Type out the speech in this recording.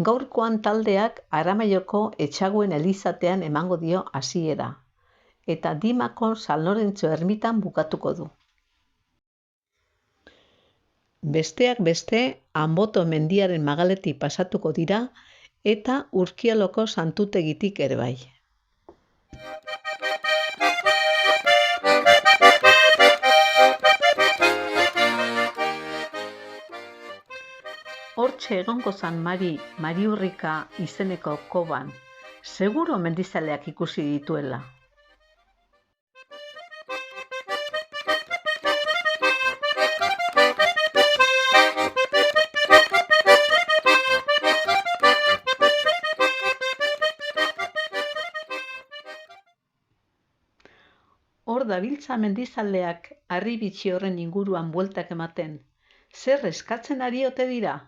Gaurkoan taldeak Aramaioko Etxaguen elizatean emango dio hasiera, eta Dimako San Lorentzo ermitan bukatuko du. Besteak beste, Anboto mendiaren magaletik pasatuko dira eta Urkioloko santutegitik ere bai. Hortxe egongo zan Mariurrika izeneko koban, seguro mendizaleak ikusi dituela. Hor dabiltza mendizaleak harribitxi horren inguruan bueltak ematen. Zer eskatzen ari ote dira?